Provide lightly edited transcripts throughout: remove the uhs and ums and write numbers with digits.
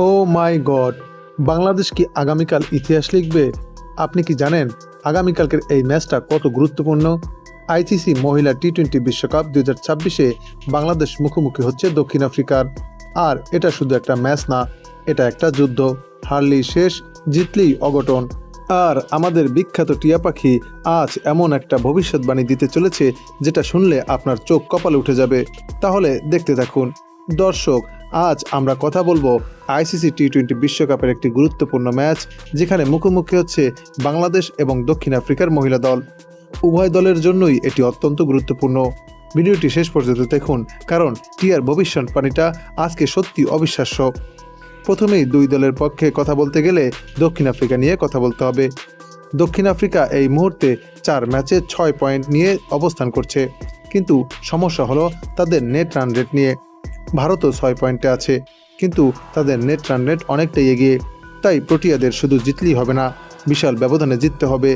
ও মাই god! Bangladesh কি আগামীকাল ইতিহাস লিখবে? আপনি কি জানেন আগামীকালকের এই ম্যাচটা কত গুরুত্বপূর্ণ? আইসিসি মহিলা টি-20 বিশ্বকাপ 2026-এ বাংলাদেশ মুখোমুখি হচ্ছে দক্ষিণ আফ্রিকার। আর এটা শুধু একটা ম্যাচ না, এটা একটা যুদ্ধ। হারলেই শেষ, জিতলেই অঘটন। আর আমাদের বিখ্যাত টিয়া পাখি আজ এমন একটা ভবিষ্যৎবাণী দিতে চলেছে যেটা শুনলে আপনার চোখ কপালে উঠে যাবে। তাহলে দেখতে থাকুন। দর্শক, আজ আমরা কথা বলবো আইসিসি টি-20 বিশ্বকাপের একটি গুরুত্বপূর্ণ ম্যাচ, যেখানে মুখোমুখি হচ্ছে বাংলাদেশ এবং দক্ষিণ আফ্রিকার মহিলা দল। উভয় দলের জন্যই এটি অত্যন্ত গুরুত্বপূর্ণ। ভিডিওটি শেষ পর্যন্ত দেখুন, কারণ টিয়ার ভবিষ্যৎবাণীটা আজকে সত্যি অবিশ্বাস্য। প্রথমেই দুই দলের পক্ষে কথা বলতে গেলে দক্ষিণ আফ্রিকা নিয়ে কথা বলতে হবে। দক্ষিণ আফ্রিকা এই মুহূর্তে 4 ম্যাচে 6 পয়েন্ট নিয়ে অবস্থান করছে, কিন্তু সমস্যা হলো তাদের নেট রান রেট নিয়ে। ভারতও 6 পয়েন্টে আছে, কিন্তু তাদের নেট রান রেট অনেকটাই এগিয়ে। তাই প্রোটিয়াদের শুধু জিতলেই হবে না, বিশাল ব্যবধানে জিততে হবে।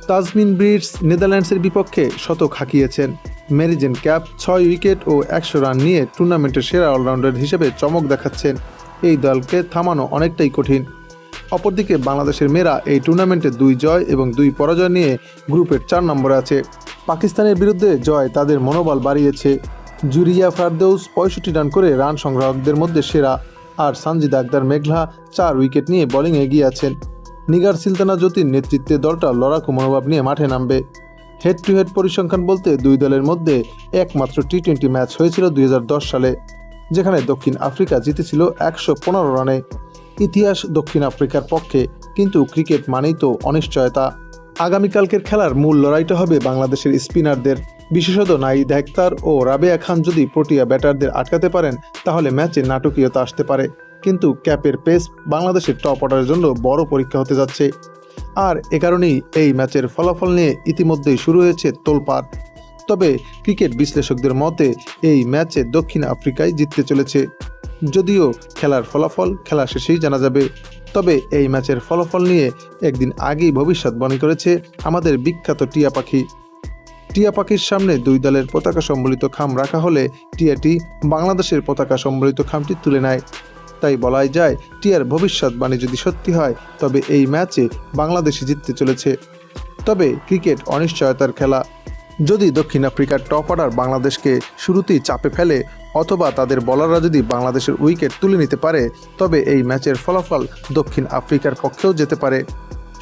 তাজমিন ব্রিডস নেদারল্যান্ডসের বিপক্ষে শতক হাঁকিয়েছেন। মেরিজেন ক্যাপ 6 উইকেট ও 100 রান নিয়ে টুর্নামেন্টের সেরা অলরাউন্ডার হিসেবে চমক দেখাচ্ছেন। এই দলকে থামানো অনেকটাই কঠিন। অপরদিকে বাংলাদেশের মেয়েরা এই টুর্নামেন্টে 2 জয় এবং 2 পরাজয় নিয়ে গ্রুপের 4 নম্বরে আছে। পাকিস্তানের বিরুদ্ধে জয় তাদের মনোবল বাড়িয়েছে। জুরিয়া ফারদৌস 65 রান করে রান সংগ্রাহকদের মধ্যে সেরা। আর সানজিদা আক্তার মেঘলা 4 উইকেট নিয়ে বোলিং এগিয়ে আছেন। নিগার সুলতানা জ্যোতির নেতৃত্বে দলটা লড়াকু মনোভাব নিয়ে মাঠে নামবে। হেড টু হেড পরিসংখ্যান বলতে দুই দলের মধ্যে একমাত্র টি-20 ম্যাচ হয়েছিল 2010 সালে, যেখানে দক্ষিণ আফ্রিকা জিতেছিল 115 রানে। ইতিহাস দক্ষিণ আফ্রিকার পক্ষে, কিন্তু ক্রিকেট মানেই তো অনিশ্চয়তা। আগামীকালকের খেলার মূল লড়াইটা হবে বাংলাদেশের স্পিনারদের। বিশেষত নাহিদ আক্তার ও রাবেয়া খান যদি প্রোটিয়া ব্যাটারদের আটকাতে পারেন, তাহলে ম্যাচে নাটকীয়তা আসতে পারে। কিন্তু ক্যাপের পেস বাংলাদেশের টপ অর্ডারের জন্য বড় পরীক্ষা হতে যাচ্ছে। আর এ কারণেই এই ম্যাচের ফলাফল নিয়ে ইতিমধ্যেই শুরু হয়েছে তোলপাড়। তবে ক্রিকেট বিশ্লেষকদের মতে এই ম্যাচে দক্ষিণ আফ্রিকায় জিততে চলেছে। যদিও খেলার ফলাফল খেলা শেষেই জানা যাবে। তবে এই ম্যাচের ফলাফল নিয়ে একদিন আগেই ভবিষ্যৎবাণী করেছে আমাদের বিখ্যাত টিয়া পাখি। টিয়া পাখির সামনে দুই দলের পতাকা সম্বলিত খাম রাখা হলে টিয়াটি বাংলাদেশের পতাকা সম্বলিত খামটি তুলে নেয়। তাই বলাই যায়, টিয়ার ভবিষ্যৎবাণী যদি সত্যি হয়, তবে এই ম্যাচে বাংলাদেশই জিততে চলেছে। তবে ক্রিকেট অনিশ্চয়তার খেলা। যদি দক্ষিণ আফ্রিকার টপ অর্ডার বাংলাদেশকে শুরুতেই চাপে ফেলে, অথবা তাদের বোলাররা যদি বাংলাদেশের উইকেট তুলে নিতে পারে, তবে এই ম্যাচের ফলাফল দক্ষিণ আফ্রিকার পক্ষেও যেতে পারে।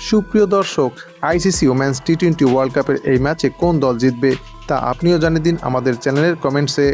সুপ্রিয় দর্শক, আইসিসি ওমেন্স টি-20 ওয়ার্ল্ড কাপের এই ম্যাচে কোন দল জিতবে তা আপনিও জানিয়ে দিন আমাদের চ্যানেলের কমেন্টসে।